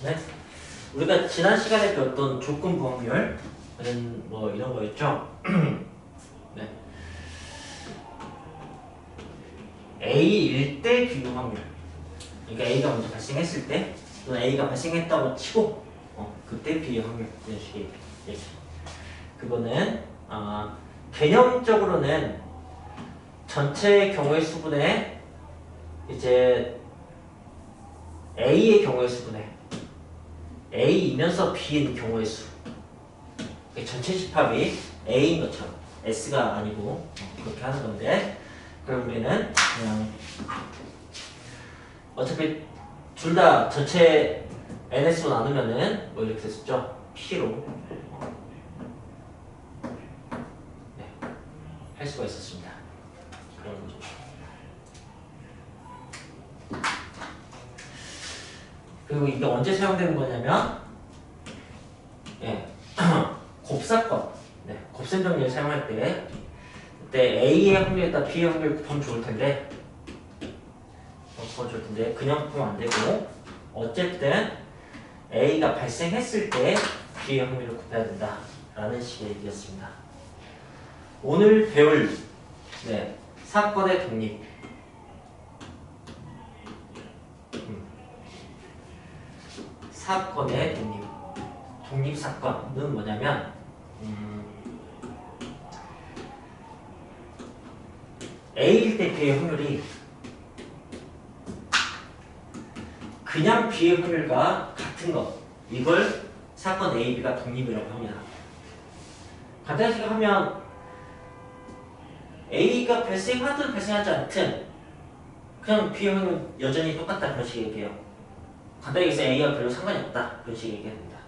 네. 우리가 지난 시간에 배웠던 조건부 확률은 뭐 이런 거였죠. 네. A일 때 비교 확률. 그러니까 A가 먼저 발생했을 때 또는 A가 발생했다고 치고 그때 비교 확률 이런 식의 얘기. 그거는 개념적으로는 전체 경우의 수분에 이제 A의 경우의 수분에 A이면서 B인 경우의 수. 전체 집합이 A인 것처럼 S가 아니고 그렇게 하는 건데, 그럼 우리는 그냥 어차피 둘 다 전체 NS로 나누면은 뭐 이렇게 됐었죠. P로 네, 할 수가 있었습니다. 그런 거죠. 그리고 이게 언제 사용되는 거냐면, 예, 곱사건, 네, 곱셈 정리를 사용할 때, 그때 A의 확률에다 B의 확률 곱하면 좋을 텐데, 그냥 곱하면 안 되고, 어쨌든 A가 발생했을 때 B의 확률을 곱해야 된다라는 식의 얘기였습니다. 오늘 배울 사건의 독립. 사건의 독립사건은 뭐냐면, A일 때 B의 확률이 그냥 B의 확률과 같은 것, 이걸 사건 A, B가 독립이라고 합니다. 간단히 생각하면 A가 발생하든 발생하지 않든 그냥 B의 확률은 여전히 똑같다, 그런 식의 얘기예요. 간단히 얘기해서 A와 별로 상관이 없다, 그런 식의 얘기가 됩니다.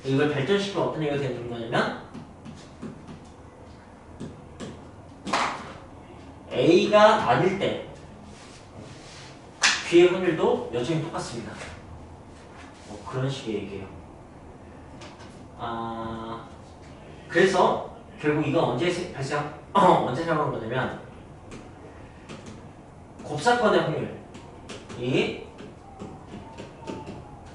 이걸 발전시키면 어떤 얘기가 되는 거냐면, A가 아닐 때 B의 확률도 여전히 똑같습니다. 그런 식의 얘기예요. 그래서 결국 이건 언제 사용하는 거냐면, 곱사건의 확률이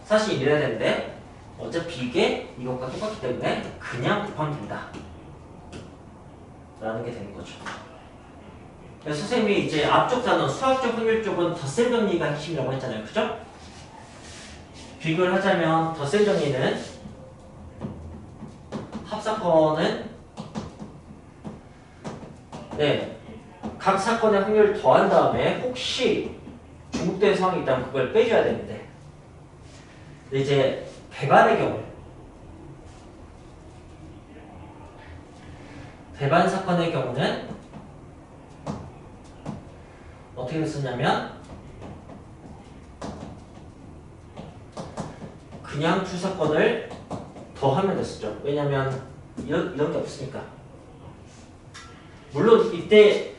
사실 이래야 되는데 어차피 이게 이것과 똑같기 때문에 그냥 곱하면 된다 라는 게 되는 거죠. 그래서 선생님이 이제 앞쪽 단원 수학적 확률 쪽은 덧셈 정리가 핵심이라고 했잖아요, 그죠? 비교를 하자면 덧셈 정리는 합사건은 각 사건의 확률을 더한 다음에 혹시 중복된 상황이 있다면 그걸 빼줘야 되는데, 근데 이제 배반의 경우, 배반 사건의 경우는 어떻게 됐었냐면, 그냥 두 사건을 더하면 됐었죠. 왜냐면 이런 게 없으니까. 물론 이때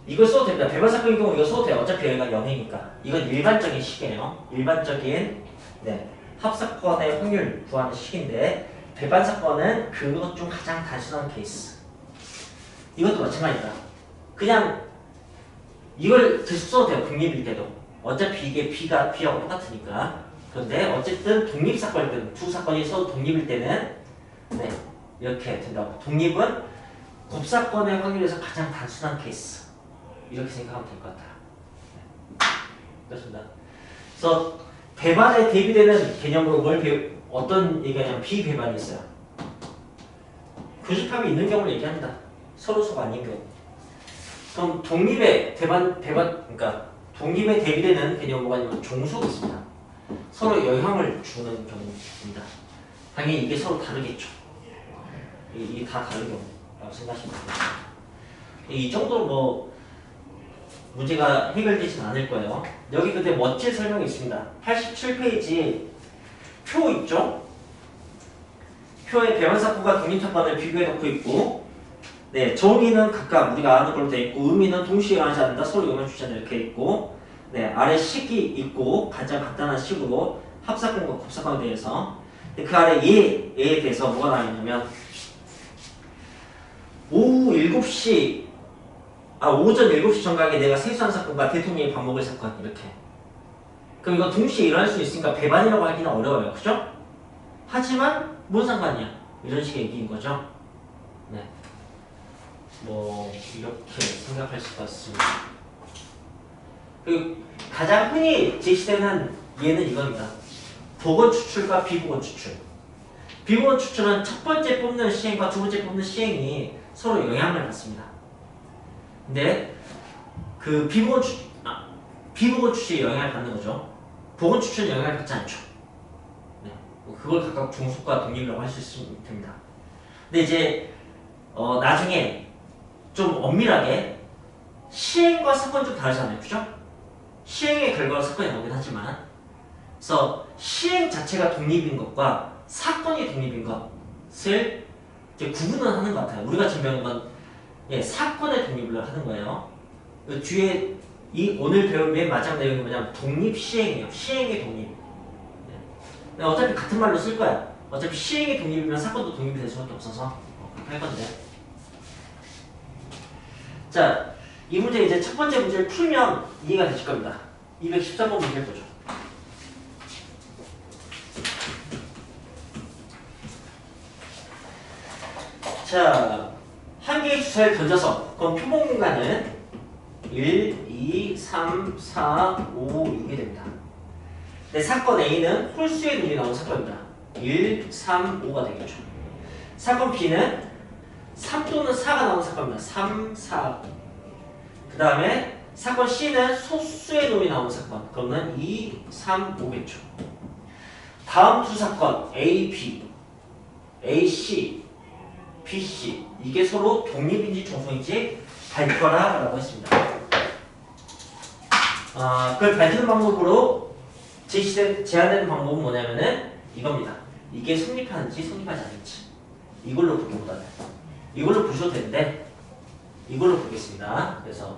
이걸 써도 됩니다. 배반 사건의 경우 이거 써도 돼요. 어차피 여기가 0이니까. 이건 일반적인 식이에요. 일반적인 합사건의 확률 구하는 식인데, 배반 사건은 그것 중 가장 단순한 케이스. 이것도 마찬가지다. 그냥 이걸 계속 써도 돼요. 독립일 때도. 어차피 이게 B하고 똑같으니까. 그런데 어쨌든 독립사건일 때는, 두 사건이 서로 독립일 때는 이렇게 된다고. 독립은 곱사건의 확률에서 가장 단순한 케이스. 이렇게 생각하면 될 것 같아요. 그렇습니다. 그래서 배반에 대비되는 개념으로 어떤 얘기냐면 비배반이 있어요. 교집합이 있는 경우를 얘기합니다. 서로서가 아닌 경우. 그럼 독립에 그러니까 독립에 대비되는 개념으로 아니면 종속이 있습니다. 서로 영향을 주는 경우입니다. 당연히 이게 서로 다르겠죠. 이게 다 다른 경우라고 생각하시면 됩니다. 이 정도로 뭐 문제가 해결되진 않을 거예요. 여기 근데 멋진 설명이 있습니다. 87페이지 표 있죠? 표에 배반사건과 독립사건을 비교해 놓고 있고, 정의는 각각 우리가 아는 걸로 되어 있고, 의미는 동시에 일어나지 않는다, 서로 영향 주지 않는다 이렇게 있고, 아래 식이 있고 가장 간단한 식으로 합사건과 곱사건에 대해서, 그 아래 얘에 대해서 뭐가 나와 있냐면, 오전 7시 정각에 내가 세수한 사건과 대통령이 밥 먹을 사건, 이렇게. 그럼 이거 동시에 일어날 수 있으니까 배반이라고 하기는 어려워요. 그죠? 하지만 뭔 상관이야? 이런 식의 얘기인 거죠. 네. 뭐 이렇게 생각할 수가 있습니다. 그리고 가장 흔히 제시되는 예는 이겁니다. 보건 추출과 비보건 추출. 비보건 추출은 첫 번째 뽑는 시행과 두 번째 뽑는 시행이 서로 영향을 받습니다. 근데 그 비보건 추출이 영향을 받는 거죠. 보건 추출은 영향을 받지 않죠. 네. 그걸 각각 종속과 독립이라고 할 수 있습니다. 근데 이제 나중에 좀 엄밀하게 시행과 사건이 좀 다르잖아요. 그죠? 시행의 결과로 사건이 나오긴 하지만 그래서 시행 자체가 독립인 것과 사건이 독립인 것을 이제 구분을 하는 것 같아요. 우리가 지금 배우는 건 사건의 독립을 하는 거예요. 그 뒤에 오늘 배운 맨 마지막 내용이 뭐냐면 독립시행이에요. 시행의 독립. 네. 어차피 같은 말로 쓸 거야. 어차피 시행의 독립이면 사건도 독립이 될 수밖에 없어서 그렇게 할 건데. 자, 이 문제 이제 첫 번째 문제를 풀면 이해가 되실 겁니다. 213번 문제를 보죠. 자, 한 개의 주사를 던져서 그럼 표본 공간은 1, 2, 3, 4, 5 이게 됩니다. 네, 사건 A는 홀수의 눈이 나온 사건입니다. 1, 3, 5가 되겠죠. 사건 B는 3 또는 4가 나온 사건입니다. 3, 4. 그 다음에 사건 C는 소수의 놈이 나온 사건. 그러면 2, 3, 5겠죠. 다음 두 사건 A, B, A, C, B, C 이게 서로 독립인지 종속인지 밝혀라 라고 했습니다. 그걸 밝히는 방법으로 제안되는 방법은 뭐냐면은 이겁니다. 이게 성립하는지 성립하지 않는지 이걸로 보기보다는 이걸로 보셔도 되는데 이걸로 보겠습니다. 그래서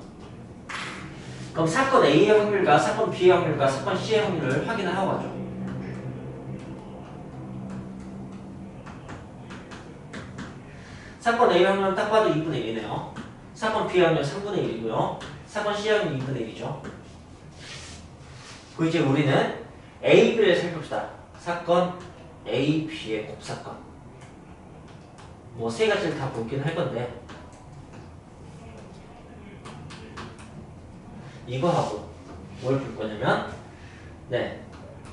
그럼 사건 A의 확률과 사건 B의 확률과 사건 C의 확률을 확인을 하고 가죠. 사건 A의 확률은 딱 봐도 2분의 1이네요. 사건 B의 확률은 3분의 1이고요. 사건 C의 확률은 2분의 1이죠. 그리고 이제 우리는 A, B를 살펴봅시다. 사건 A, B의 곱사건. 뭐 세 가지를 다 보긴 할 건데 이거 하고 뭘 볼 거냐면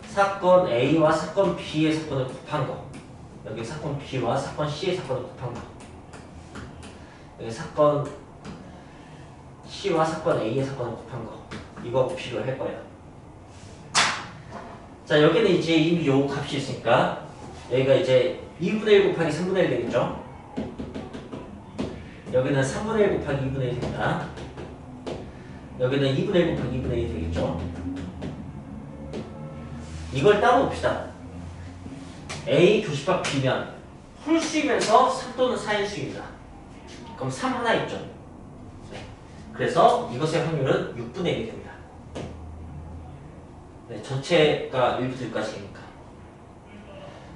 사건 A와 사건 B의 사건을 곱한 거 여기 사건 B와 사건 C의 사건을 곱한 거 여기 사건 C와 사건 A의 사건을 곱한 거 이거 비교를 할 거예요. 자 여기는 이제 이미 요 값이 있으니까 여기가 이제 2분의 1 곱하기 3분의 1 되겠죠. 여기는 3분의 1 곱하기 2분의 1 됩니다. 여기는 2분의 1 곱하기 2분의 1 되겠죠. 이걸 따로 봅시다. A 교집합 B면 홀수이면서 3 또는 4일 수입니다. 그럼 3 하나 있죠. 네. 그래서 이것의 확률은 6분의 1이 됩니다. 네, 전체가 1부터 6까지니까.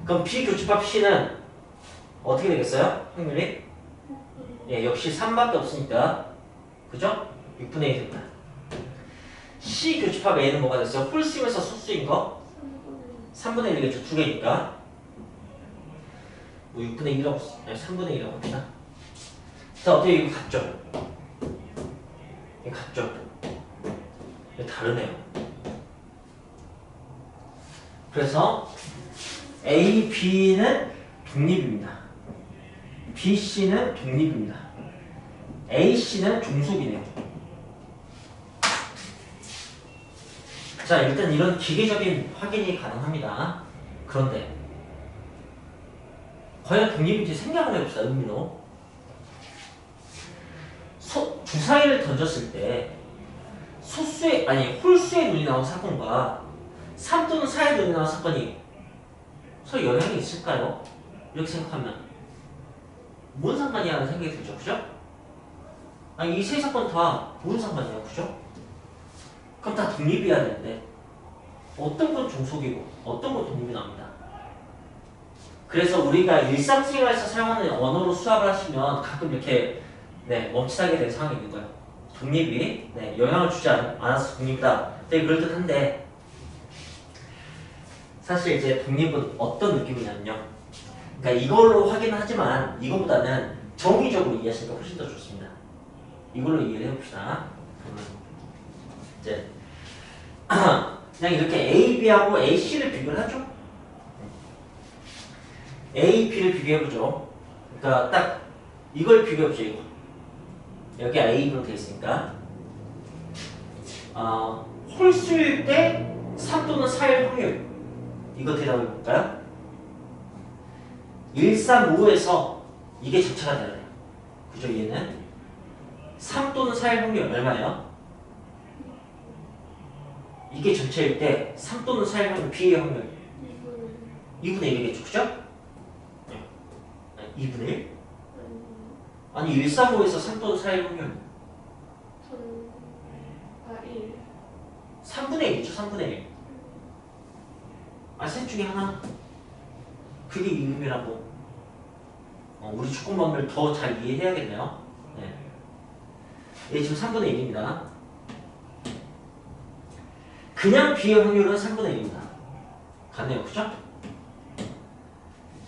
그럼 B 교집합 C는 어떻게 되겠어요? 확률이? 역시 3밖에 없으니까 그죠? 6분의 1이 됩니다. C 교집합 A는 뭐가 됐어요? 홀수이면서 소수인 거? 3분의 1이겠죠. 두 개니까 뭐 6분의 1이라고 3분의 1이라고 합시다. 자 어떻게 이거 같죠? 이거 같죠? 이거 다르네요. 그래서 A, B는 독립입니다. B, C는 독립입니다. A, C는 종속이네요. 자 일단 이런 기계적인 확인이 가능합니다. 그런데 과연 독립인지 생각을 해봅시다. 의미로 주사위를 던졌을 때 홀수의 눈이 나온 사건과 3 또는 4의 눈이 나온 사건이 서로 영향이 있을까요? 이렇게 생각하면 뭔 상관이야 하는 생각이 들죠. 그죠? 이 세 사건 다 뭔 상관이에요. 그죠? 그럼 다 독립이어야 되는데 어떤 건 종속이고 어떤 건 독립이 나옵니다. 그래서 우리가 일상생활에서 사용하는 언어로 수학을 하시면 가끔 이렇게 멈칫하게 되는 상황이 있는 거예요. 독립이 영향을 주지 않아서 독립이다. 되게 그럴듯한데 사실 이제 독립은 어떤 느낌이냐면요. 그러니까 이걸로 하긴 하지만 이거보다는 정의적으로 이해하시는 게 훨씬 더 좋습니다. 이걸로 이해를 해봅시다. 그러면 이제 그냥 이렇게 A, B하고 A, C를 비교를 하죠. A, B를 비교해보죠. 그러니까 딱 이걸 비교해보죠. 이거. 여기 A로 되어 있으니까 홀수일 때 3 또는 4일 확률 이거 대답해볼까요? 1, 3, 5에서 이게 전체가 돼야 돼요. 그죠? 얘는 3 또는 4일 확률 얼마예요? 이게 전체일 때 3 또는 4일 확률 B의 확률 2분의 1이겠죠. 그죠? 2분의 1? 아니 1, 3, 5에서 3 또는 4일 확률 1. 3분의 1이죠. 3분의 1. 셋 중에 하나. 그게 이음이라고. 우리 조건법을 더 잘 이해해야겠네요. 네. 얘 지금 3분의 1입니다. 그냥 B의 확률은 3분의 1입니다. 같네요. 그죠?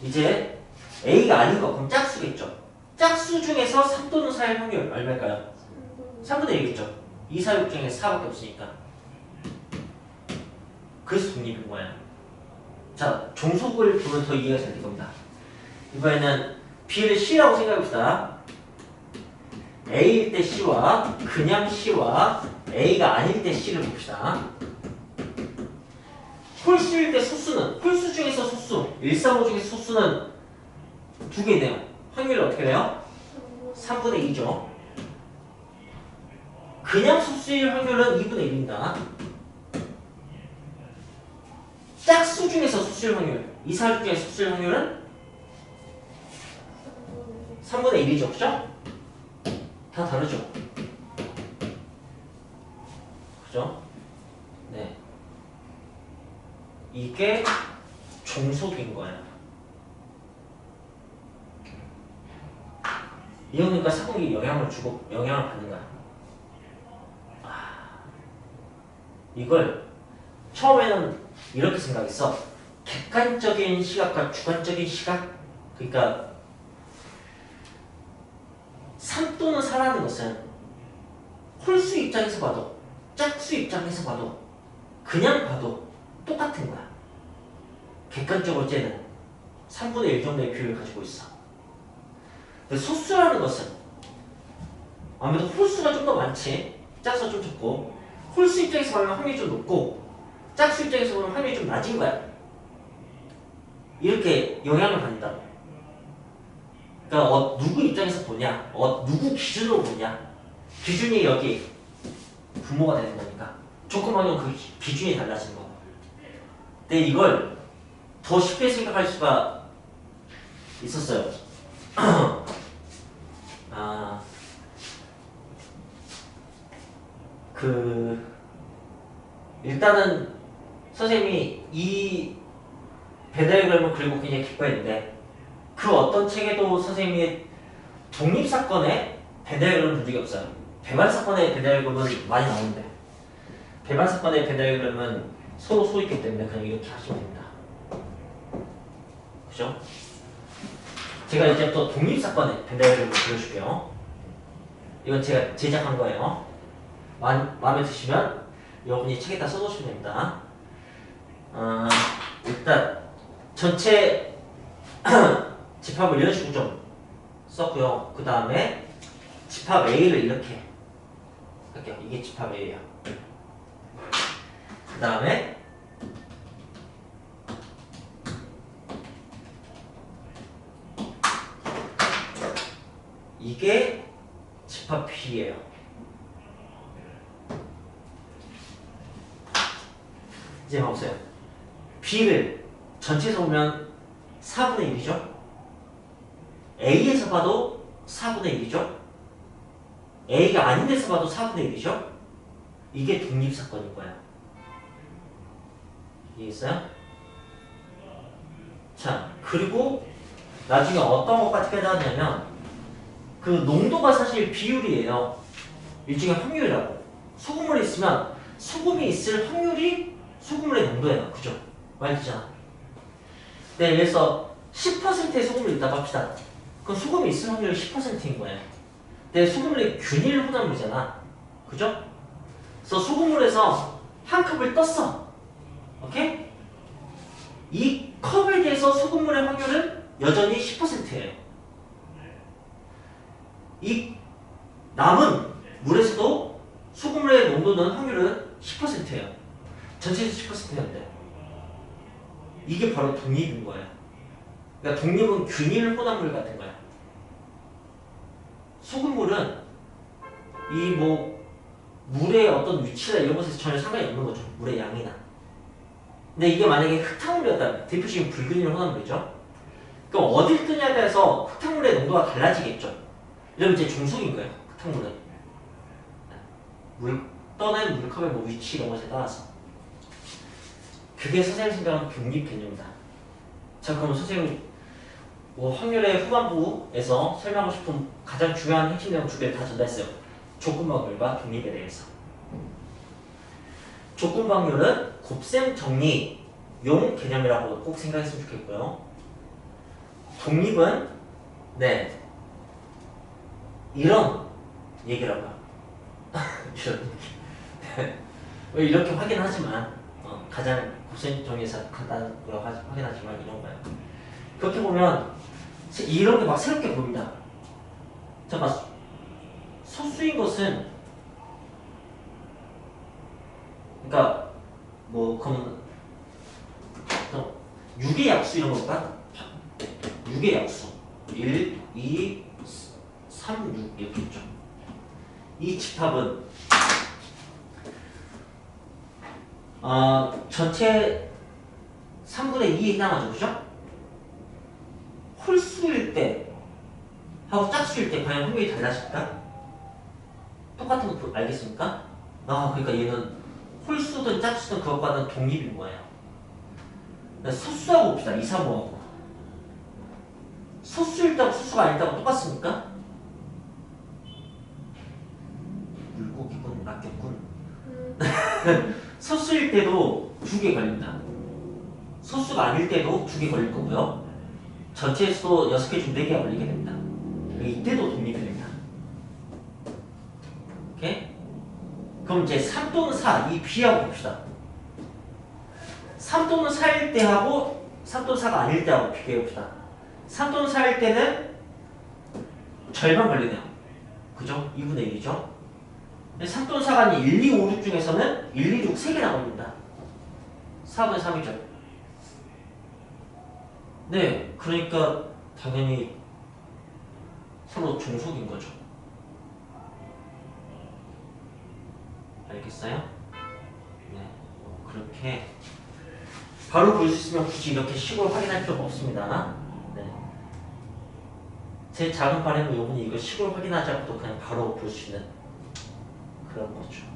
이제 A가 아닌 거 그럼 짝수겠죠. 짝수 중에서 3 또는 4의 확률 얼마일까요? 3분의 1이겠죠. 2, 4, 6 중에 4밖에 없으니까. 그래서 독립인 거예요. 자, 종속을 보면 더 이해가 잘 될 겁니다. 이번에는 B를 C라고 생각해봅시다. A일 때 C와 그냥 C와 A가 아닐 때 C를 봅시다. 홀수일 때 소수는 홀수 중에서 소수 1, 3, 5 중에서 소수는 두 개네요. 확률이 어떻게 돼요? 3분의 2죠. 그냥 소수일 확률은 2분의 1입니다. 짝수 중에서 소수일 확률 2, 4, 6 중에서 소수일 확률은 3분의 1이죠. 그죠? 다 다르죠? 그죠? 네. 이게 종속인 거예요. 이거니까 사공이 영향을 받는 거야. 이걸 처음에는 이렇게 생각했어. 객관적인 시각과 주관적인 시각. 그러니까 3 또는 4라는 것은 홀수 입장에서 봐도 짝수 입장에서 봐도 그냥 봐도 똑같은 거야. 객관적으로 쟤는 3분의 1 정도의 비율을 가지고 있어. 근데 소수라는 것은 아무래도 홀수가 좀 더 많지. 짝수가 좀 적고 홀수 입장에서 보면 확률이 좀 높고 짝수 입장에서 보면 확률이 좀 낮은 거야. 이렇게 영향을 받는다고. 그러니까 누구 입장에서 보냐, 누구 기준으로 보냐. 기준이 여기 분모가 되는 거니까 조금만 그 기준이 달라지는 거고. 근데 이걸 더 쉽게 생각할 수가 있었어요. 일단은 선생님이 이 배달그램을 그리고 굉장히 기뻐했는데 그 어떤 책에도 선생님이 독립사건에 배달그램을 본 적이 없어요. 배반사건의 배달그램은 많이 나오는데 배반사건의 배달그램은 서로 소있기 때문에 그냥 이렇게 하시면 됩니다. 그죠? 제가 이제부터 독립사건의 배달그램을 그려줄게요. 이건 제가 제작한 거예요. 마음에 드시면 여러분이 책에다 써놓으시면 됩니다. 일단 전체 집합을 이런 식으로 좀 썼고요. 그 다음에 집합 A를 이렇게 할게요. 이게 집합 A예요. 그 다음에 이게 집합 B예요. 이제 봐보세요. B를 전체에서 보면 4분의 1이죠. A에서 봐도 4분의 1이죠. A가 아닌 데서 봐도 4분의 1이죠. 이게 독립사건인 거야. 이해했어요? 자, 그리고 나중에 어떤 것까지 깨달았냐면 그 농도가 사실 비율이에요. 일종의 확률이라고. 소금물이 있으면 소금이 있을 확률이 소금물의 농도예요. 그죠? 많이 듣잖아. 네, 그래서 10%의 소금물이 있다고 합시다. 그럼 소금이 있을 확률이 10%인 거예요. 근데 소금물이 균일 혼합물이잖아. 그죠? 그래서 소금물에서 한 컵을 떴어. 오케이? 이 컵에 대해서 소금물의 확률은 여전히 10%예요. 이 남은 물에서도 소금물의 농도는 확률은 10%예요. 전체에서 10%였는데 이게 바로 독립인 거예요. 그러니까 독립은 균일 혼합물 같은 거야. 소금물은 이 뭐 물의 어떤 위치나 이런 것에서 전혀 상관이 없는 거죠. 물의 양이나. 근데 이게 만약에 흙탕물이었다면 대표적인 불균일 혼합물이죠. 그럼 어딜 뜨냐에 따라서 흙탕물의 농도가 달라지겠죠. 이러면 이제 종속인 거예요. 흙탕물은 물 떠낸 물컵의 뭐 위치 이런 것에 따라서. 그게 선생님 생각하는 독립 개념이다. 자, 그럼 선생님 뭐 확률의 후반부에서 설명하고 싶은 가장 중요한 핵심 내용 두 개를 다 전달했어요. 조건방률과 독립에 대해서. 조건방률은 곱셈 정리용 개념이라고 꼭 생각했으면 좋겠고요. 독립은 네 이런 얘기라고요. 이런 얘기. 왜 이렇게 확인하지만 가장 곱셈 정리에서 간단하고 확인하지만 이런 거예요. 그렇게 보면 이런 게 막 새롭게 보입니다. 잠깐 소수인 것은 그러니까 뭐 그럼 6의 약수 이런 걸까? 6의 약수 1, 2, 3, 6 이렇게 있죠. 이 집합은 전체 3분의 2에 해당하죠. 그죠? 홀수일 때 하고 짝수일 때 과연 확률이 달라질까? 똑같은 거 알겠습니까? 그러니까 얘는 홀수든 짝수든 그것과는 독립인 거예요. 소수하고 봅시다. 2, 3, 5하고 소수일 때하고 소수가 아닐 때하고 똑같습니까? 물고기군, 낚였군. 소수일 때도 2개 걸립니다. 소수가 아닐 때도 2개 걸릴 거고요. 전체에서도 6개 중 4개가 걸리게 됩니다. 이때도 독립이 됩니다. 오케이? 그럼 이제 3 또는 4, 이 B하고 봅시다. 3 또는 4일 때하고 3 또는 4가 아닐 때하고 비교해 봅시다. 3 또는 4일 때는 절반 걸리네요. 그죠? 2분의 1이죠? 3 또는 4가 아닌 1, 2, 5, 6 중에서는 1, 2, 6 3개나 걸립니다. 4분의 3이죠. 네, 그러니까 당연히 서로 종속인 거죠. 알겠어요? 네, 그렇게 바로 볼 수 있으면 굳이 이렇게 식으로 확인할 필요가 없습니다. 네. 제 작은 바램은 요번에 이거 식으로 확인하지 않고도 그냥 바로 볼 수 있는 그런 거죠.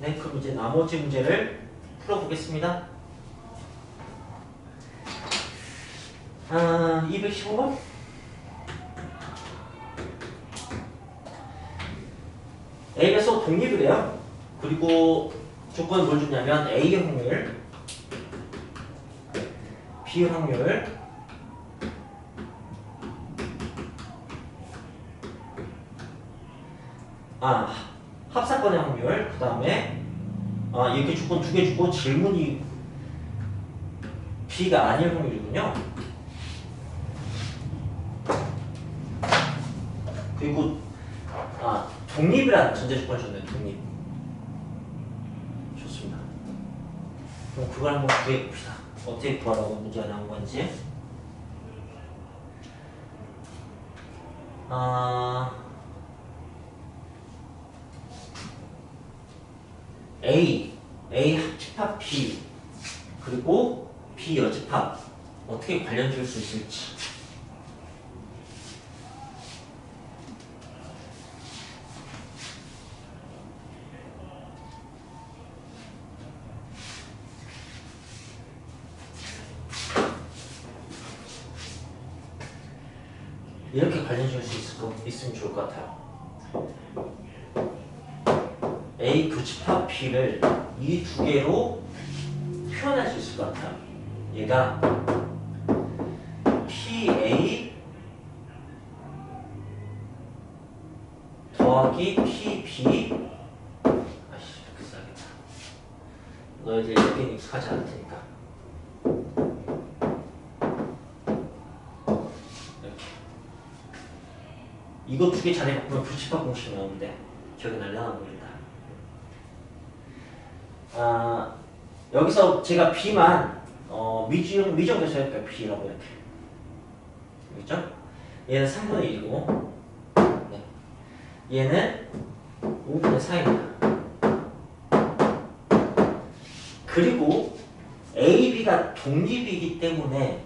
네, 그럼 이제 나머지 문제를 풀어보겠습니다. 215번. A에서 독립을 해요. 그리고 조건은 뭘 주냐면 A 확률, B 확률, 합사건의 확률, 그 다음에 이렇게 조건 2개 주고 질문이 B가 아닐 확률이군요. 그리고 독립이라는 전제 조건을 줬네요. 독립. 좋습니다. 그럼 그걸 한번 구해봅시다. 어떻게 구하라고 문제가 나온 건지. A 합집합 B 그리고 B 여집합 어떻게 관련 지을 수 있을지. 이렇게 관련 지을 수 있으면 좋을 것 같아요. A 교집합 B를 이 두 개로 표현할 수 있을 것 같아요. 얘가 PA 더하기 PB. 아씨, 이렇게 써야겠다. 너희들 이렇게 익숙하지 않을 테니까. 이렇게. 이거 두 개 자리 바꾸면 교집합 공식 나오는데 기억이 날려나 모르겠다. 여기서 제가 B만 미정해서 할까요? B라고 이렇게. 그렇죠? 얘는 3분의 1이고 네. 얘는 5분의 4입니다. 그리고 A, B가 독립이기 때문에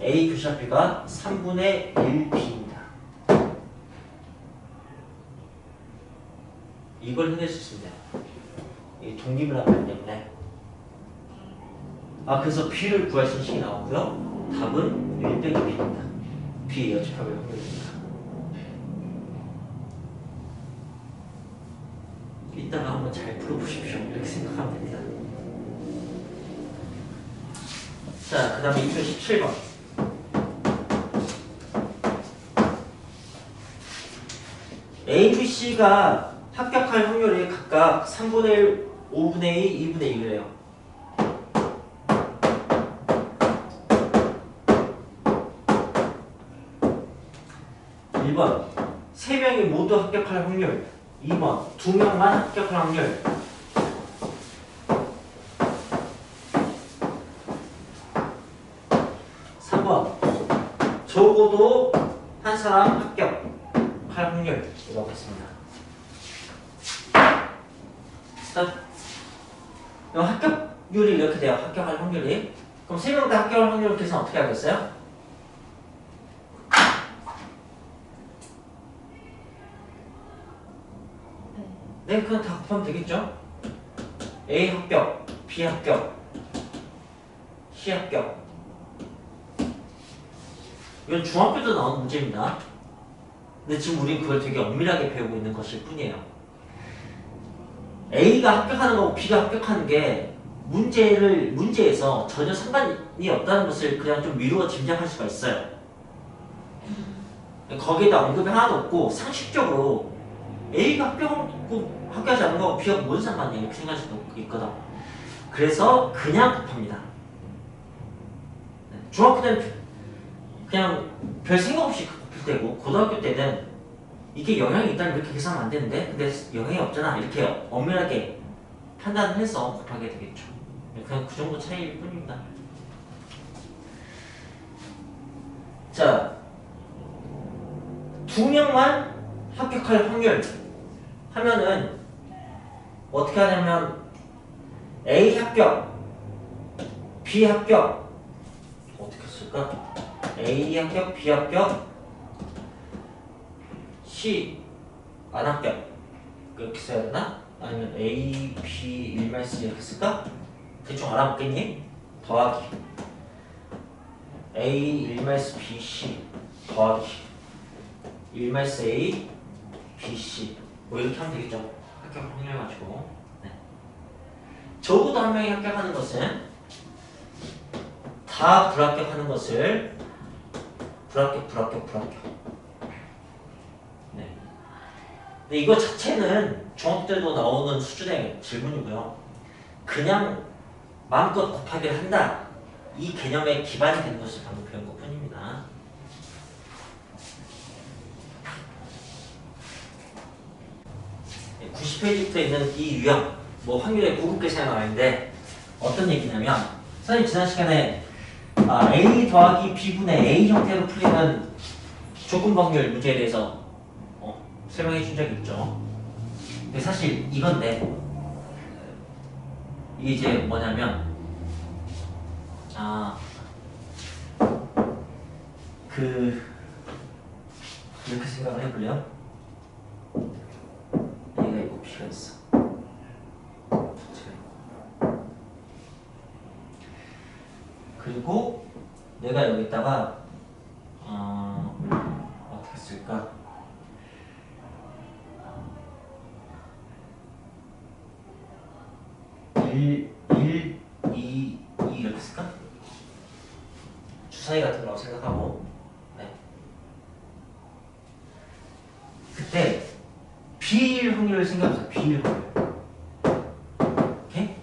A 교집합 B가 3분의 1B입니다. 이걸 해낼 수 있습니다. 이 독립을 하기 때문에. 그래서 B를 구할 수 있는 식이 나오고요. 답은 1 빼기 B입니다. B 여집합의 확률입니다. 이따가 한번 잘 풀어보십시오. 이렇게 생각하면 됩니다. 자, 그 다음에 2017번. A, B, C가 합격할 확률이 각각 3분의 1, 5분의 2, 2분의 1이래요. 1번 3명이 모두 합격할 확률. 2번 2명만 합격할 확률. 3번 적어도 한 사람 합격할 확률이라고 했습니다. 자, 합격률이 이렇게 돼요. 합격할 확률이. 그럼 3명 다 합격할 확률 계산 어떻게 하겠어요? 네, 그냥 다 곱하면 되겠죠? A 합격, B 합격, C 합격. 이건 중학교 때 나온 문제입니다. 근데 지금 우리는 그걸 되게 엄밀하게 배우고 있는 것일 뿐이에요. A가 합격하는 거고 B가 합격하는 게 문제에서 전혀 상관이 없다는 것을 그냥 좀 미루어 짐작할 수가 있어요. 거기에다 언급이 하나도 없고 상식적으로 A가 합격하지 않는 거하고 B하고 뭔 상관이야 이렇게 생각할 수도 있거든. 그래서 그냥 곱합니다. 중학교 때는 그냥 별 생각 없이 곱할 때고 고등학교 때는 이게 영향이 있다면 이렇게 계산하면 안 되는데 근데 영향이 없잖아 이렇게 엄밀하게 판단을 해서 곱하게 되겠죠. 그냥 그 정도 차이일 뿐입니다. 자, 2명만 합격할 확률 하면은 어떻게 하냐면 A 합격, B 합격 어떻게 쓸까? A 합격, B 합격, C 안 합격 이렇게 써야 되나? 아니면 A, B, 1-C 이렇게 쓸까? 대충 알아보겠니? 더하기 A, 1-B, C 더하기 1-A, B, C 뭐 이렇게 하면 되겠죠? 합격 확률 가지고. 네. 적어도 한 명이 합격하는 것은 다 불합격하는 것을 불합격. 네. 근데 이거 자체는 중학교 때도 나오는 수준의 질문이고요. 그냥 마음껏 곱하기를 한다. 이 개념에 기반이 되는 것을 방금 배운 것 뿐입니다. 네, 90페이지부터 있는 이 유형, 뭐 확률의 구급 계산이 나와 있는데 어떤 얘기냐면 선생님 지난 시간에 A 더하기 B분의 A 형태로 풀리는 조건 확률 문제에 대해서 설명해 준 적이 있죠. 근데 사실 이건데 이게 이제 뭐냐면 이렇게 생각을 해볼래요? A가 있고 B가 있어. 그리고 내가 여기다가 어떻게 쓸까? 1, 2 이렇게 쓸까? 주사위 같은 거라고 생각하고 네. 그때 비일 확률을 생각해보세요. 비일 확률. 오케이?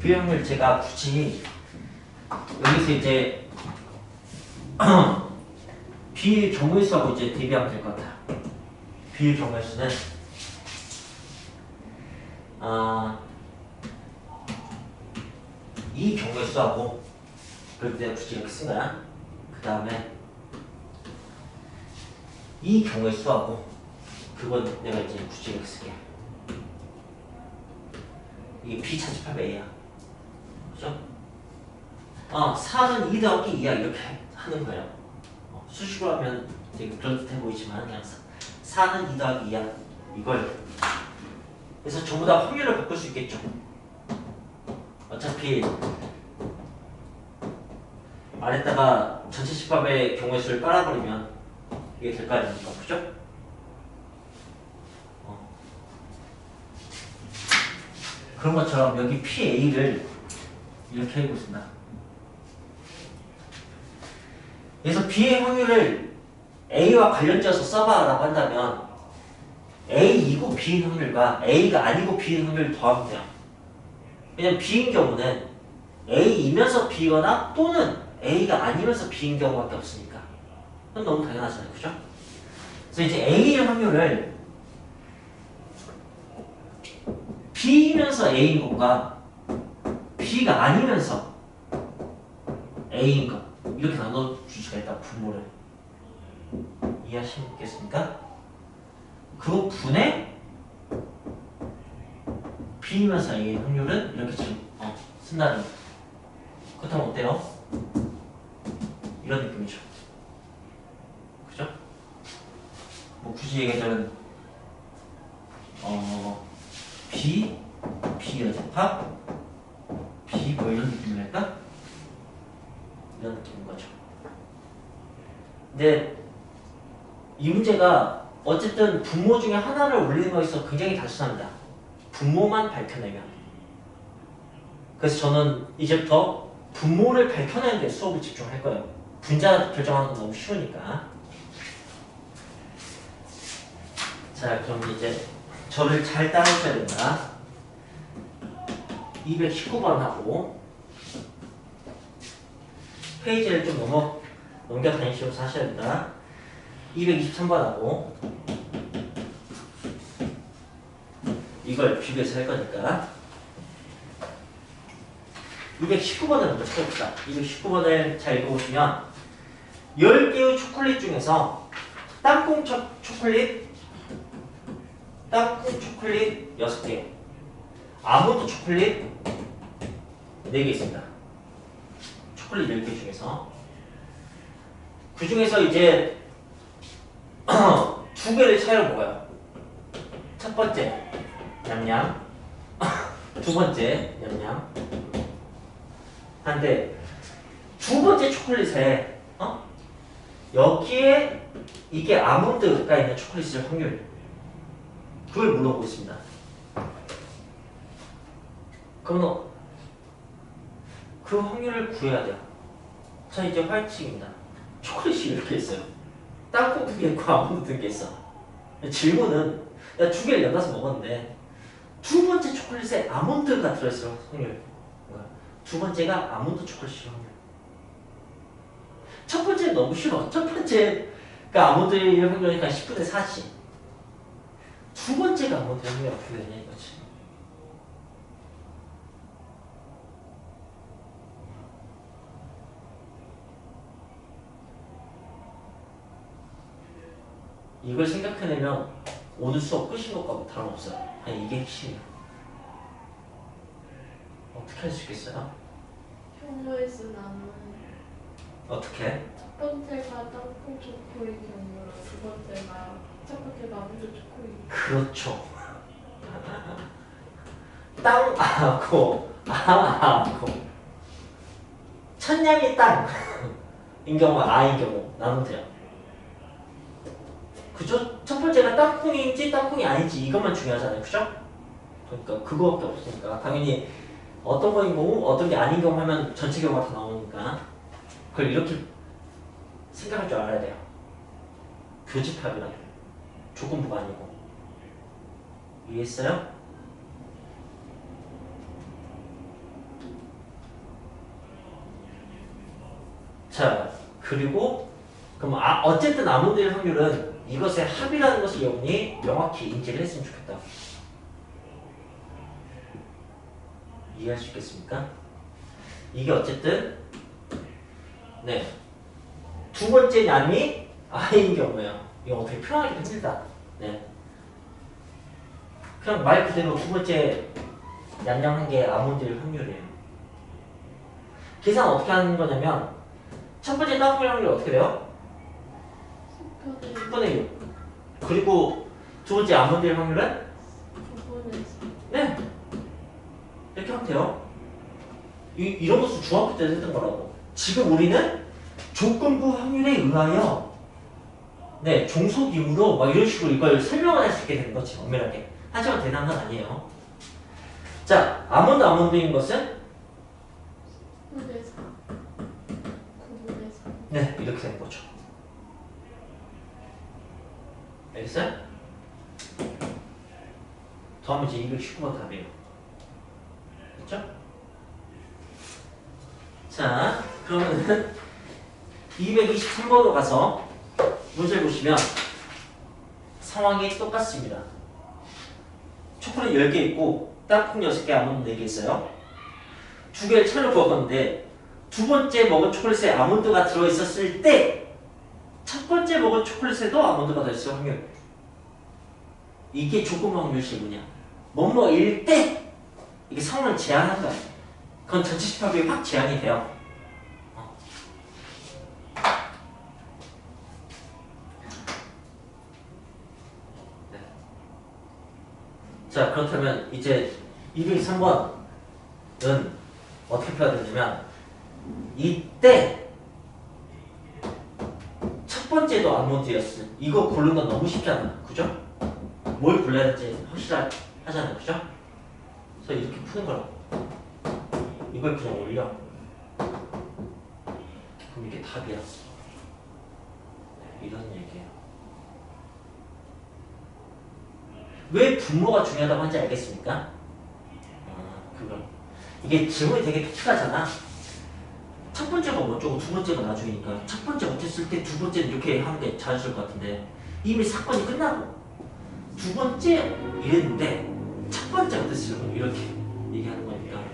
비일 확률 제가 굳이 여기서 이제 비일 경우의 수하고 이제 대비하면 될 것 같아요. 비일 경우의 수는 이 경우의 수하고 그럴 때 굳이 이렇게 쓴 거야. 그 다음에 이 경우의 수하고 그건 내가 이제 굳이 이렇게 쓸게. 이게 B 차집합 A야. 그죠? 4는 2 더하기 2야 이렇게 하는 거예요. 수식으로 하면 되게 그럴듯해 보이지만 그냥 4는 2 더하기 2야. 이걸 그래서 전부 다 확률을 바꿀 수 있겠죠. 어차피 안에다가 전체 집합의 경우의 수를 깔아버리면 이게 될 거 아닙니까? 그죠? 그런 것처럼 여기 PA를 이렇게 해보고 있습니다. 그래서 B의 확률을 A와 관련지어서 써봐라고 한다면 A이고 B인 확률과 A가 아니고 B인 확률을 더하면 돼요. 왜냐면 B인 경우는 A이면서 B거나 또는 A가 아니면서 B인 경우밖에 없으니까. 그건 너무 당연하잖아요. 그죠? 그래서 이제 A의 확률을 B이면서 A인 것과 B가 아니면서 A인 것 이렇게 나눠줄 수가 있다. 분모를 이해하시겠습니까? 그거 분의 B이면서 A의 확률은 이렇게 지금 쓴다는 거. 그렇다면 어때요? 이런 느낌이죠. 그죠? 뭐 굳이 얘기하자면 B, B의 집합, B 뭐 이런 느낌이랄까? 이런 느낌인 거죠. 근데 이 문제가 어쨌든 분모 중에 하나를 올리는 거에 있어서 굉장히 단순합니다. 분모만 밝혀내면. 그래서 저는 이제부터 분모를 밝혀내는 데 수업을 집중할 거예요. 분자 결정하는 건 너무 쉬우니까. 자, 그럼 이제 저를 잘 따라오셔야 된다. 219번 하고 페이지를 좀 넘겨 다니시면서 하셔야 된다. 223번 하고 이걸 비교해서 할 거니까 219번을 먼저 찾아봅시다. 219번을 잘 읽어보시면 10개의 초콜릿 중에서 땅콩 초콜릿 6개, 아몬드 초콜릿 4개 있습니다. 초콜릿 10개 중에서 그 중에서 이제 2개를 차이로 먹어요. 첫 번째 냠냠 두 번째 냠냠 한데 두 번째 초콜릿에 여기에 이게 아몬드가 있는 초콜릿일 확률 그걸 물어보고 있습니다. 그러면 그 확률을 구해야 돼요. 자 이제 화이팅입니다. 초콜릿이 이렇게 있어요. 땅콩 2개 있고 아몬드 2개 있어. 질문은 야 2개를 연달아서 먹었는데 두 번째 초콜릿에 아몬드가 들어있을 확률 두 번째가 아몬드 초콜릿일 확률. 첫 번째는 너무 쉬워. 첫 번째가 아몬드일 확률이니까 10분의 4지. 두 번째가 아몬드 확률이 어떻게 되냐 이거지. 이걸 생각해내면 오늘 수업 끝인 것과 다름없어요. 아니 이게 핵심이야. 어떻게 할 수 있겠어요? 평소에서 나는 어떻게? 첫 번째가 땅콩 초콜릿 경우랑 두 번째가 첫 번째가 아몬드 초콜릿. 그렇죠. 땅하고 아하고 천냥이 땅인 경우와 아인 경우 나누면 돼요. 그죠? 첫 번째가 땅콩인지 땅콩이 아닌지 이것만 중요하잖아요. 그죠? 그러니까 그거밖에 없으니까 당연히 어떤 거인 경우 어떤 게 아닌 경우 하면 전체 경우가 다 나오니까 그걸 이렇게 생각할 줄 알아야 돼요. 교집합이라고 조건부가 아니고. 이해했어요? 자, 그리고 그럼 어쨌든 아몬드일 확률은 이것의 합이라는 것을 여러분이 명확히 인지를 했으면 좋겠다. 이해할 수 있겠습니까? 이게 어쨌든 네, 두 번째 양이 i인 경우예요. 이거 어떻게 표현하기 힘들다. 네, 그냥 말 그대로 두 번째 양양한 게 아몬드일 확률이에요. 계산 어떻게 하는 거냐면 첫 번째 따분의 확률이 어떻게 돼요? 10분의 6. 그리고 두 번째 아몬드일 확률은? 9분의 4. 네, 이렇게 하면 돼요. 이런 것을 중학교 때 했던 거라고. 지금 우리는 조건부 확률에 의하여 네, 종속임으로 막 이런 식으로 이걸 설명을 할 수 있게 되는 거지, 엄밀하게. 하지만 대단한 건 아니에요. 자, 아몬드인 것은? 10분의 4. 9분의 4. 네, 이렇게 되는 거죠. 알겠어요? 더하면 이제 219번 답이에요. 됐죠? 자, 그러면은 223번으로 가서 문제를 보시면 상황이 똑같습니다. 초콜릿 10개 있고 땅콩 6개, 아몬드 4개 있어요. 두 개를 차로 먹었는데 두 번째 먹은 초콜릿에 아몬드가 들어있었을 때 첫 번째 먹은 초콜릿에도 아몬드가 들어있을 확률. 이게 조건 확률 질문이야. 뭐뭐일 때 이게 상황을 제한한 거야. 그건 전체 집합이 확 제한이 돼요. 네. 자, 그렇다면 이제 203번은 어떻게 표현해야 되냐면 이때 첫 번째도 아몬드였어. 이거 고르는 건 너무 쉽잖아. 그죠? 뭘 골라야 될지 확실하잖아요. 그죠? 그래서 이렇게 푸는 거라고. 이걸 그냥 올려. 그럼 이게 답이야. 이런 얘기예요. 왜 분모가 중요하다고 하는지 알겠습니까? 그거. 이게 질문이 되게 독특하잖아. 첫 번째가 먼저고 두 번째가 나중이니까 첫 번째 어땠을 때 두 번째는 이렇게 하는 게 자연스러울 것 같은데 이미 사건이 끝나고 두 번째 이랬는데 첫 번째 어땠을 때 이렇게 얘기하는 거니까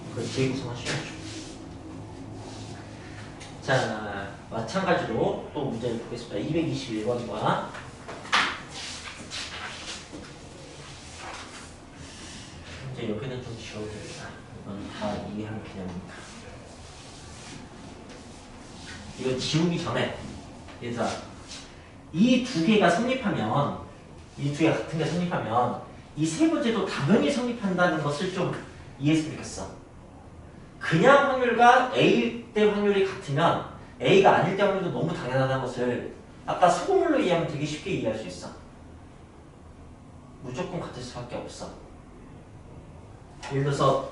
그걸 재구성하셔야죠. 자, 마찬가지로 또 문제를 보겠습니다. 221번과 이제 여기는 좀 지워도 됩니다. 이건 다 이해하는 개념입니다. 이거 지우기 전에 얘들아 이 두 개가 성립하면 이 두 개 같은 게 성립하면 이 세 번째도 당연히 성립한다는 것을 좀 이해했으면 좋겠어. 그냥 확률과 A 때 확률이 같으면 A가 아닐 때 확률도 너무 당연하다는 것을 아까 소금물로 이해하면 되게 쉽게 이해할 수 있어. 무조건 같을 수밖에 없어. 예를 들어서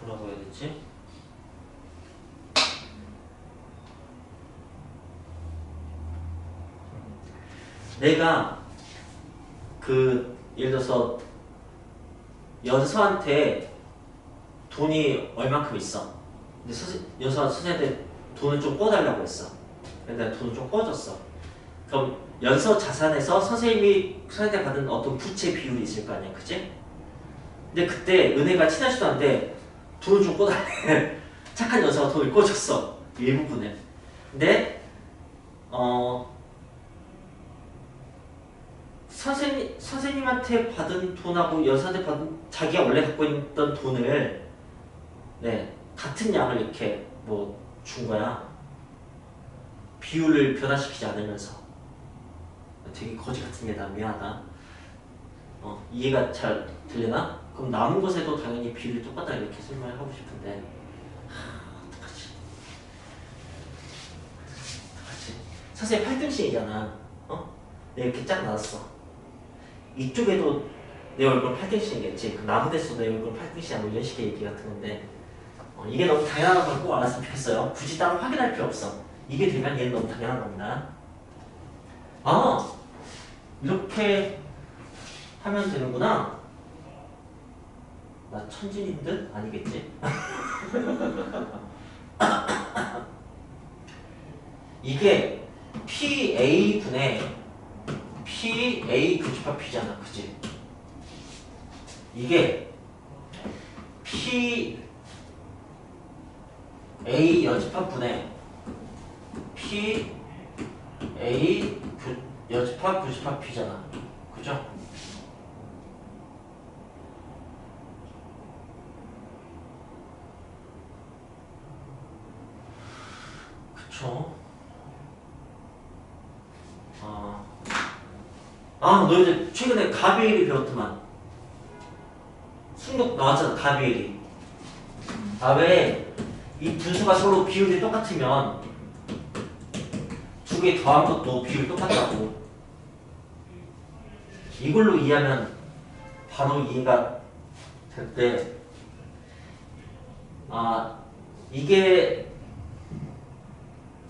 뭐라고 해야 되지? 내가 예를 들어서 연서한테 돈이 얼만큼 있어. 근데 연서가 선생님한테 돈을 좀 꿔달라고 했어. 근데 내가 돈을 좀 꿔줬어. 그럼 연서 자산에서 선생님이 선생님한테 받은 어떤 부채 비율이 있을 거 아니야, 그치? 근데 그때 은혜가 친하지도 않은데 돈을 좀 꿔달래. 착한 연서가 돈을 꿔줬어. 일부분을. 근데 선생님한테 받은 돈하고 연서한테 받은 자기가 원래 갖고 있던 돈을 네, 같은 양을 이렇게 뭐 준 거야. 비율을 변화시키지 않으면서. 되게 거지 같은 게 나 미안하다. 이해가 잘 들리나? 그럼 남은 것에도 당연히 비율이 똑같다 이렇게 설명하고 싶은데 어떡하지? 사실 8등신이잖아. 어? 이렇게 쫙 나왔어. 이쪽에도 내 얼굴 8등신이겠지. 그 나무대에서 내 얼굴 8등신이야. 뭐 이런 식의 얘기 같은 건데 이게 너무 당연한 걸 꼭 알았으면 좋겠어요. 굳이 따로 확인할 필요 없어. 이게 되면 얘는 너무 당연한 겁니다. 아, 이렇게 하면 되는구나. 나 천진인 듯? 아니겠지? 이게 PA분의 PA 교집합 P잖아. 그치? 이게 PA 여집합분의 PA 여집합 교집합 P잖아. 그죠? 그쵸? 너 이제 최근에 가비엘이 배웠더만. 순독 나왔잖아. 가비엘이. 왜 이 분수가 서로 비율이 똑같으면 두 개 더한 것도 비율이 똑같다고. 이걸로 이해하면 바로 이해가 될 때, 이게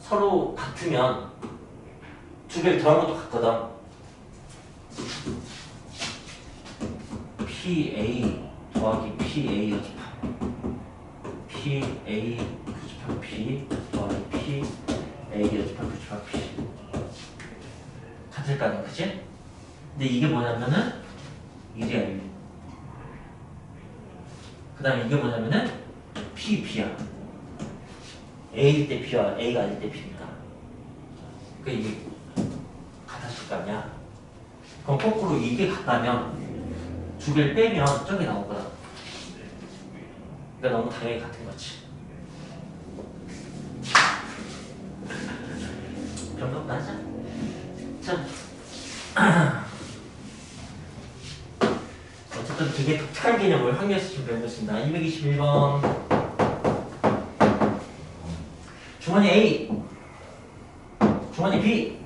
서로 같으면 두 개를 더한 것도 같거든. PA 더하기 PA 여집합 PA 교집합 P 더하기 PA 여집합 교집합 P 같을 거 아니야, 그치? 근데 이게 뭐냐면은 이래야 돼. 그 다음에 이게 뭐냐면은 B야. A일 때 B와 A가 아닐 때 B니까. 그러니까 이게 같았을 거 아니야. 그럼 거꾸로 이게 같다면 두 개를 빼면 저게 나오거든. 그러니까 너무 당연히 같은 거지. 병력 나자. 자, 어쨌든 되게 독특한 개념을 확률에서 지금 배우고 있습니다. 221번. 주머니 A, 주머니 B.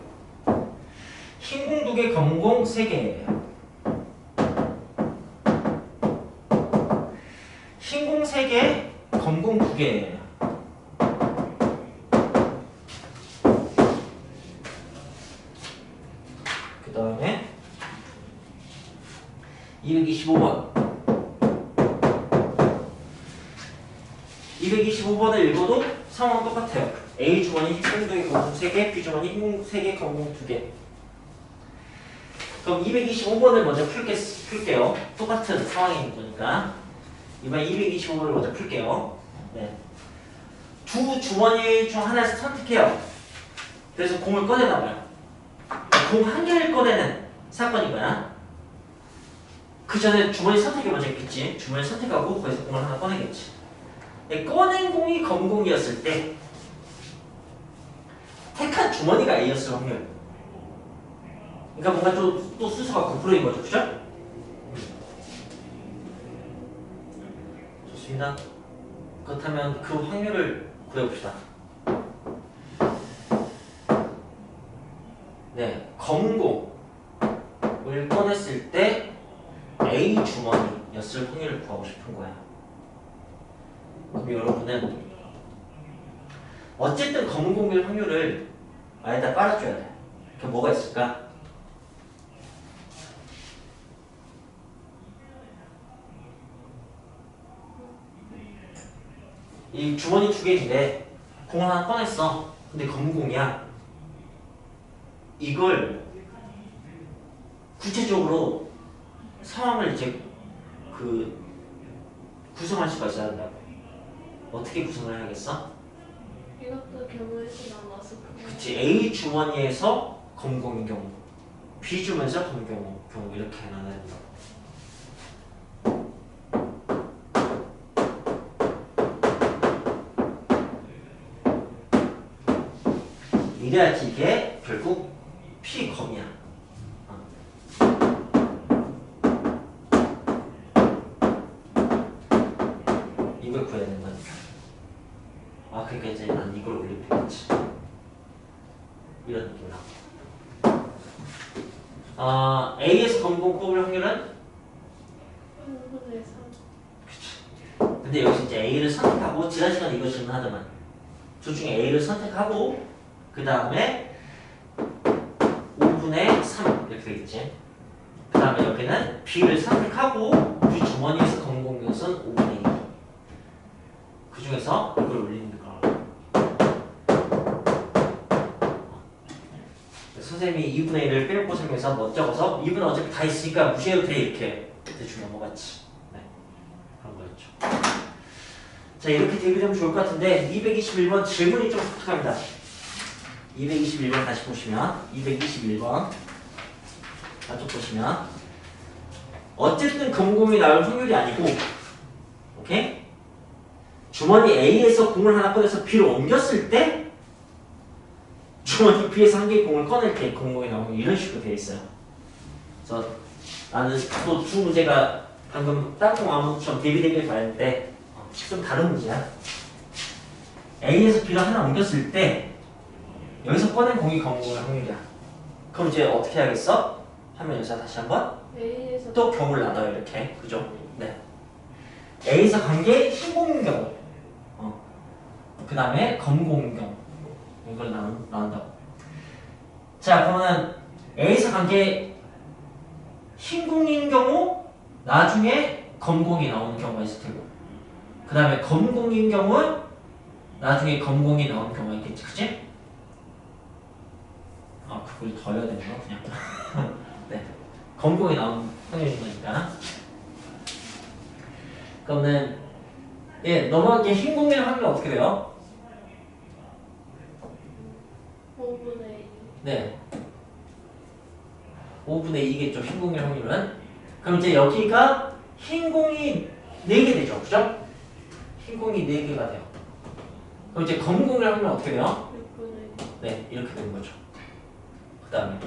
흰공 2개, 검공 3개. 흰공 3개, 검공 2개. 그 다음에 225번. 225번을 읽어도 상황은 똑같아요. A 주머니 흰공 2개, 검공 3개, B 주머니 흰공 3개, 검공 2개. 그럼 225번을 먼저 풀게요. 똑같은 상황인 거니까. 이번에 225번을 먼저 풀게요. 네. 두 주머니 중 하나에서 선택해요. 그래서 공을 꺼내나봐요. 공 한 개를 꺼내는 사건인 거야. 그 전에 주머니 선택이 먼저 있겠지. 주머니 선택하고 거기서 공을 하나 꺼내겠지. 네, 꺼낸 공이 검공이었을 때 택한 주머니가 A였을 확률. 그러니까 뭔가 또 수수가 9%인 거죠. 그죠? 좋습니다. 그렇다면 그 확률을 구해봅시다. 네, 검공을 꺼냈을 때 A 주머니였을 확률을 구하고 싶은 거야. 그럼 여러분은 어쨌든 검공일 확률을 아래다 깔아줘야 돼. 그럼 뭐가 있을까? 이 주머니 2개인데 공을 하나 꺼냈어. 근데 검공이야. 이걸 구체적으로 상황을 이제 구성할 수가 있어야 한다고. 어떻게 구성을 해야겠어? 이것도 경우에서 나눠서 그치. A 주머니에서 검공인 경우, B 주머니에서 검경 경우 이렇게 나눠야 된다고. 이래야지 이게 결국 P검이야. 이걸 구해야 된다니까. 그러니까 이제 난 이걸 올리면 되겠지. 이런 느낌. A에서 검공 뽑을 확률은? 5분의 3. 근데 여기서 이제 A를 선택하고 지난 시간에 이거 질문하더만 둘 중에 A를 선택하고 그 다음에 5분의 3 이렇게 되겠지. 그 다음에 여기는 B를 선택하고 그 주머니에서 검은 것은 5분의 2. 그 중에서 이걸 올리는 거. 선생님이 2분의 1을 빼놓고 설명해서 못 적어서 2분은 어차피 다 있으니까 무시해도 돼 이렇게 대충 넘어갔지. 네. 그런 거였죠. 자 이렇게 대비되면 좋을 것 같은데 221번 질문이 좀 독특합니다. 221번 다시 보시면 221번 다시 보시면 어쨌든 검공이 나올 확률이 아니고 오케이? 주머니 A에서 공을 하나 꺼내서 B로 옮겼을 때 주머니 B에서 한 개의 공을 꺼낼 때 검공이 나오는 이런 식으로 되어 있어요. 그래서 나는 또 두 문제가 방금 땅콩 아무처럼 대비되길 바랬는데 좀 다른 문제야. A에서 B로 하나 옮겼을 때 여기서 꺼낸 공이 검공의 확률이야. 그럼 이제 어떻게 해야겠어? 화면 여기서 다시 한번 A에서 또 경우를 나눠요 이렇게 그죠? 네. A에서 관계 흰 공인 경우 그 다음에 검 공인 경우 이걸 나눈다고. 자 그러면 A에서 관계 흰 공인 경우 나중에 검 공이 나오는 경우가 있을 테고 그 다음에 검 공인 경우는 나중에 검 공이 나오는 경우가 있겠지 그치? 그걸 더 해야 되는 거 그냥 네. 검 공이 나오는 확률인 거니까 그러면 넘어간 게 흰 공의 확률은 어떻게 돼요? 5분의 2. 네. 5분의 2겠죠. 흰 공의 확률은. 그럼 이제 여기가 흰 공이 4개 되죠. 그죠? 흰 공이 4개가 돼요. 그럼 이제 검은 공의 확률은 어떻게 돼요? 6분의 2. 네. 이렇게 되는 거죠. 그 다음에.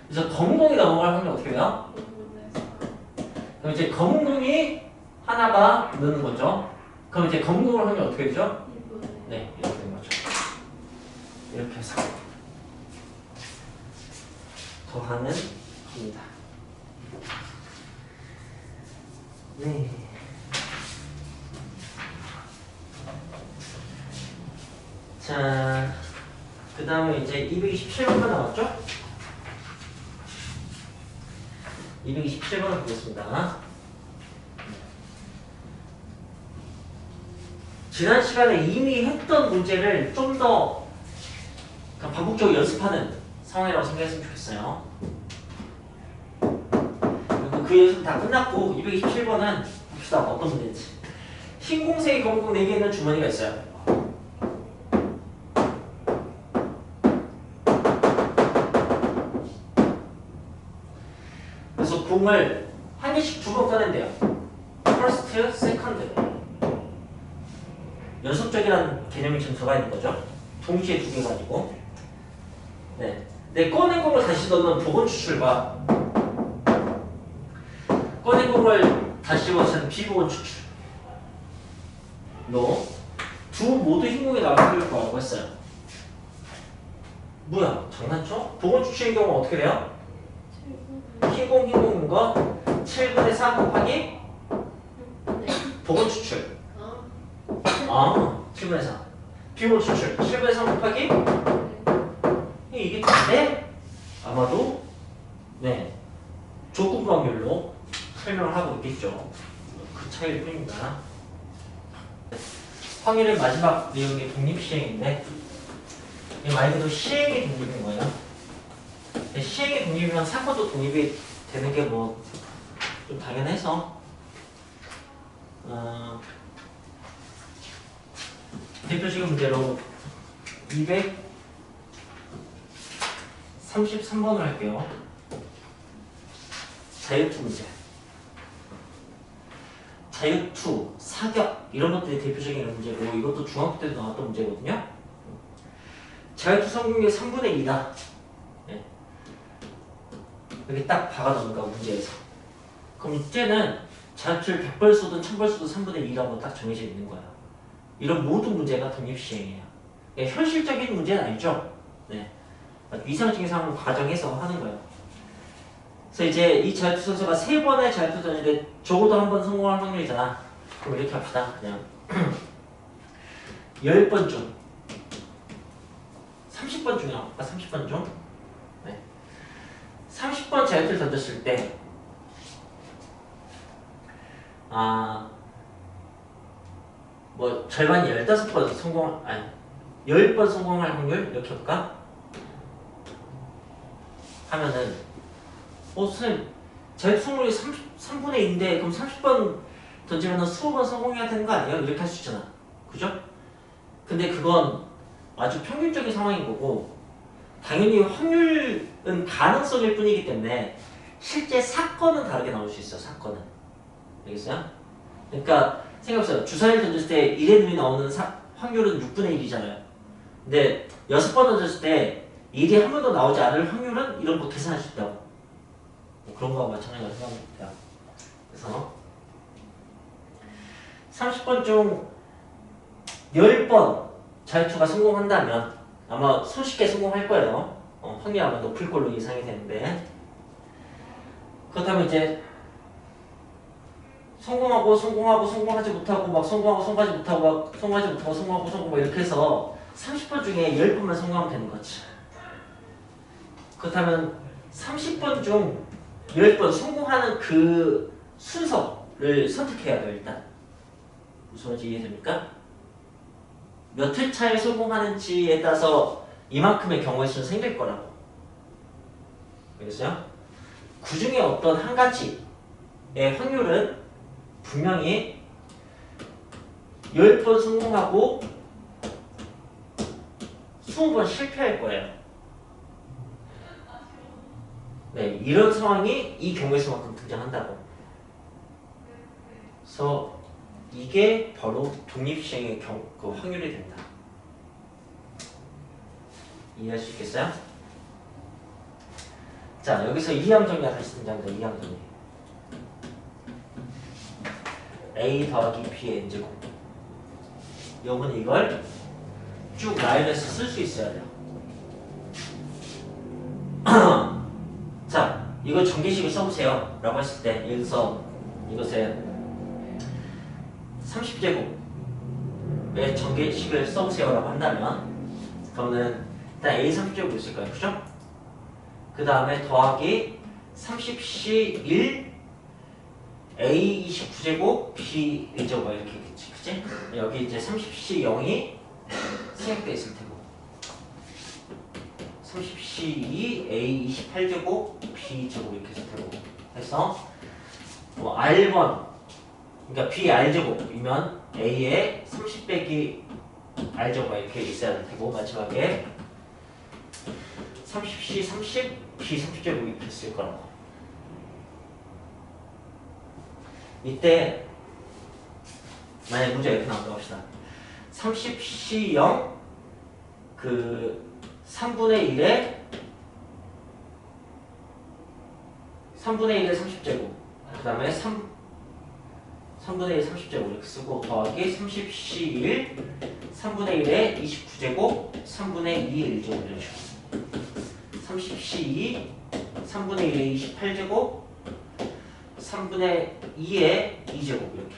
그래서 검은 공이 넘어갈 확률은 어떻게 돼요? 5분의 4. 그럼 이제 검은 공이 하나가 느는 거죠. 그럼 이제 검은 공의 확률은 어떻게 되죠? 2분의 1. 네. 이렇게 되는 거죠. 이렇게 해서 더하는 겁니다. 네. 자, 그 다음에 이제 227번만 나왔죠? 227번을 보겠습니다. 지난 시간에 이미 했던 문제를 좀 더 반복적으로 연습하는 상황이라고 생각했으면 좋겠어요. 그리고 그 연습 다 끝났고 227번은 봅시다. 어떤 문제인지. 흰 공색이 검은 공 4개 있는 주머니가 있어요. 그래서 공을 한 개씩 2번 꺼낸대요. first, second. 연속적이라는 개념이 지금 들어가 있는 거죠. 동시에 2개가 아니고. 네. 내 꺼낸 공을 다시 넣는 복원 추출과 꺼낸 공을 다시 집어넣는 비복원 추출. 두 모두 흰 공이 나올 확률을 구하라고 했어요. 뭐야? 장난쳐? 복원 추출인 경우는 어떻게 돼요? 흰 공인 거 7분의 3 곱하기 6분의 복원 추출. 2. 7분의 3. 비복원 추출. 7분의 3 곱하기 이게 다인데 아마도 네 조건 확률로 설명을 하고 있겠죠. 그 차이일 뿐입니다. 확률의 마지막 내용이 독립시행인데 말 그대로 시행이 독립인 거예요. 시행이 독립이면 사건도 독립이 되는 게 뭐 좀 당연해서 대표적인 문제로 233번을 할게요. 자유투 문제. 자유투, 사격 이런 것들이 대표적인 문제고 이것도 중학교 때도 나왔던 문제거든요. 자유투 성공률 3분의 2다. 네. 여기 딱 박아놓는가 문제에서. 그럼 이때는 자유투를 100번 쏘든 1000번 쏘든 3분의 2라고 딱 정해져 있는 거야. 이런 모든 문제가 독립시행이에요. 그러니까 현실적인 문제는 아니죠. 네. 이상적인 상황을 가정해서 하는 거예요. 그래서 이제 이 자유투 선수가 3번의 자유투 던지는데 적어도 한 번 성공할 확률이잖아. 그럼 이렇게 합시다. 그냥 10번 중 30번 중이야. 아까 30번 중. 네. 30번 자유투를 던졌을 때 뭐 절반이 15번 성공, 아니 10번 성공할 확률 이렇게 볼까? 하면은 선생님 자유투 성공률이 3분의 2인데 그럼 30번 던지면 20번 성공해야 되는 거 아니에요? 이렇게 할 수 있잖아. 그죠? 근데 그건 아주 평균적인 상황인 거고 당연히 확률은 가능성일 뿐이기 때문에 실제 사건은 다르게 나올 수 있어. 사건은. 알겠어요? 그러니까 생각해보세요. 주사위를 던졌을 때 1의 눈이 나오는 확률은 6분의 1이잖아요. 근데 6번 던졌을 때 1이 한 번도 나오지 않을 확률은 이런 거 계산할 수 있다고. 뭐 그런 거하고 마찬가지로 생각하면 돼요. 그래서 30번 중 10번 자유투가 성공한다면 아마 손쉽게 성공할 거예요. 확률이 아마 높을 걸로 예상이 되는데 그렇다면 이제 성공하지 못하고 막 성공하지 못하고 성공하고 막 이렇게 해서 30번 중에 10번만 성공하면 되는 거지. 그렇다면 30번 중 10번 성공하는 그 순서를 선택해야 돼요. 일단 무슨 말인지 이해됩니까? 몇 회차에 성공하는지에 따라서 이만큼의 경우의 수는 생길 거라고. 알겠어요? 그 중에 어떤 한 가지의 확률은 분명히 10번 성공하고 20번 실패할 거예요. 네, 이런 상황이 이 경우의 수만큼 등장한다고. 그래서 이게 바로 독립시행의 그 확률이 된다. 이해할 수 있겠어요? 자, 여기서 이항 정리가 다시 등장합니다. 이항 정리. A 더하기 B의 n제곱. 여러분 이걸 쭉 라인에서 쓸 수 있어야 돼요. 자, 이거 전개식을 써보세요. 라고 했을 때 여기서 이것을 30제곱의 전개식을 써보세요. 라고 한다면 그러면 일단 A 30제곱 있을 거예요. 그죠? 그 다음에 더하기 30C1 A 29제곱 B 1제곱 이렇게 있겠지. 그치? 여기 이제 30C 0이 생략되어 있을 테고 30C2 A 28제곱 B 제곱 이렇게 있을 테고 해서 뭐 R1 그러니까 B R제곱이면 A에 30 빼기 R제곱 이렇게 있어야 될 테고 마지막에 30C 30 B 30제곱 이렇게 있을 거라고. 이때 만약에 문제가 이렇게 나온다고 합시다. 30C0 그 3분의 1에 30제곱 그 다음에 3분의 1 30제곱 이렇게 쓰고 더하기 30C1 3분의 1에 29제곱 3분의 2의 1제곱 이런 식으로 30C2 3분의 1에 28제곱 3분의 2의 2제곱 이렇게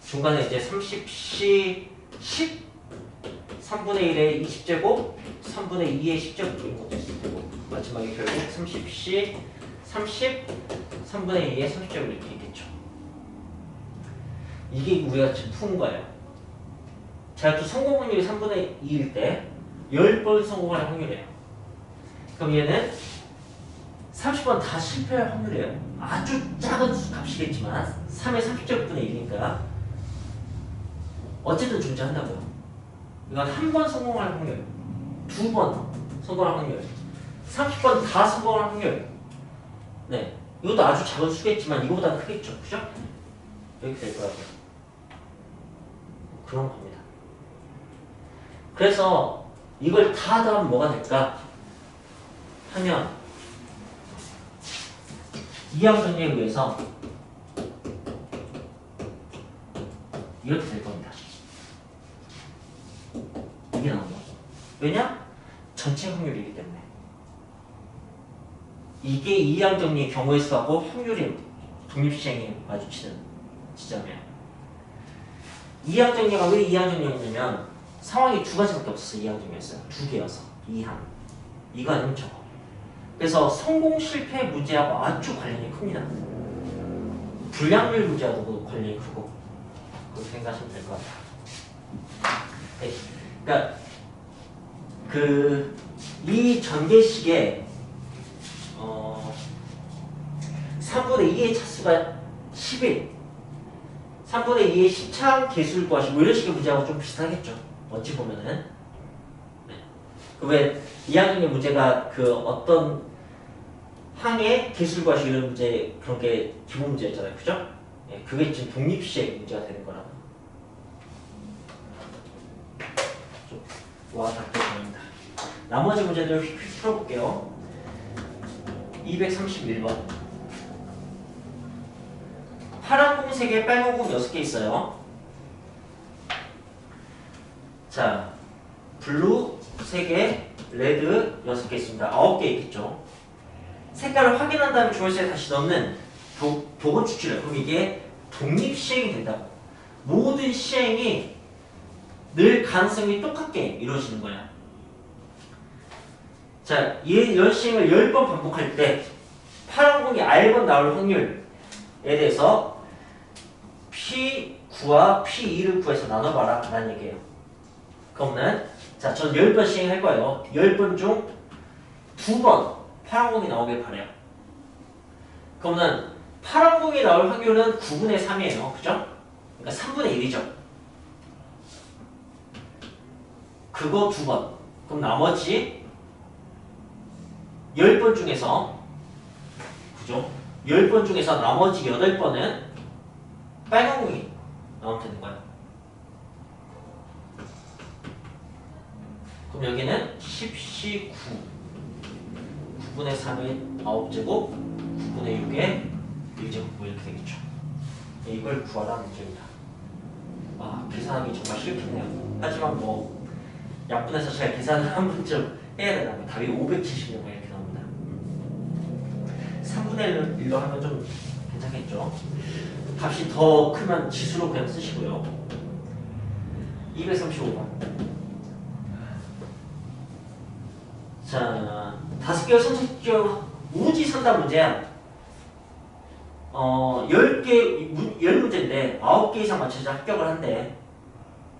중간에 이제 30C 10 3분의 1의 20제곱 3분의 2의 10제곱 이런 것도 있을 테고 마지막에 결국 30C 30 3분의 2의 30제곱 이렇게 있겠죠. 이게 우리가 지금 푼 거예요. 자유투 성공 확률이 3분의 2일 때 10번 성공할 확률이에요. 그럼 얘는 30번 다 실패할 확률이에요. 아주 작은 값이겠지만 3의 30제곱분의 1이니까 어쨌든 존재한다고요. 이건 한 번 성공할 확률, 2번 성공할 확률, 30번 다 성공할 확률. 네, 이것도 아주 작은 수겠지만 이거보다 크겠죠, 그죠? 이렇게 될 거라고요. 그런 겁니다. 그래서 이걸 다 더하면 뭐가 될까? 하면 이항 정리에 의해서 이렇게 될 겁니다. 이게 나온 거죠. 왜냐? 전체 확률이기 때문에. 이게 이항 정리의 경우의 수하고 확률이 독립시행이 마주치는 지점이에요. 이항 정리가 왜 이항 정리였냐면 상황이 두 가지밖에 없었어요. 이항 정리였어요. 두 개여서 이항. 이거 아니면 저거. 그래서 성공 실패 문제하고 아주 관련이 큽니다. 불량률 문제하고도 관련이 크고 그렇게 생각하시면 될 것 같아요. 네. 그러니까 이 전개식에 3분의 2의 차수가 11 3분의 2의 시차항 개수를 구하시고 뭐 이런 식의 문제하고 좀 비슷하겠죠. 어찌 보면은 네. 왜 이항정리 문제가 그 어떤 항의 개수를 구하시고 이런 문제 그런 게 기본 문제였잖아요. 그죠? 네. 그게 지금 독립시의 문제가 되는 거라 좀 와닿게 보입니다. 나머지 문제들 휙휙 풀어볼게요. 231번 파란 공 3개, 빨간 공 6개 있어요. 자, 블루 3개, 레드 6개 있습니다. 9개 있겠죠. 색깔을 확인한 다음에 조회수에 다시 넣는 도건 추출을. 그럼 이게 독립시행이 된다고. 모든 시행이 늘 가능성이 똑같게 이루어지는 거야. 자, 이런 시행을 10번 반복할 때 파란 공이 R번 나올 확률에 대해서 P9와 P2를 구해서 나눠봐라 라는 얘기예요. 그러면 자, 전 10번 시행할 거예요. 10번 중 2번 파란 공이 나오길 바래요. 그러면 파란 공이 나올 확률은 9분의 3이에요. 그죠? 그러니까 3분의 1이죠. 그거 2번. 그럼 나머지 10번 중에서 그죠? 10번 중에서 나머지 8번은 빨간 공이 나오면 되는 거예요. 그럼 여기는 10C 9 9분의 3의 9제곱 9분의 6의 1제곱 뭐 이렇게 되겠죠. 이걸 구하라 문제입니다. 아, 계산하기 정말 싫겠네요. 하지만 뭐 약분해서 잘 계산을 한 번쯤 해야 되나. 답이 576번 이렇게 나옵니다. 3분의 1로 하면 좀 괜찮겠죠. 값이 더 크면 지수로 그냥 쓰시고요. 235번. 자, 5개의 선택 중 우지 선답 문제야. 10문제인데 9개 이상 맞춰서 합격을 한대.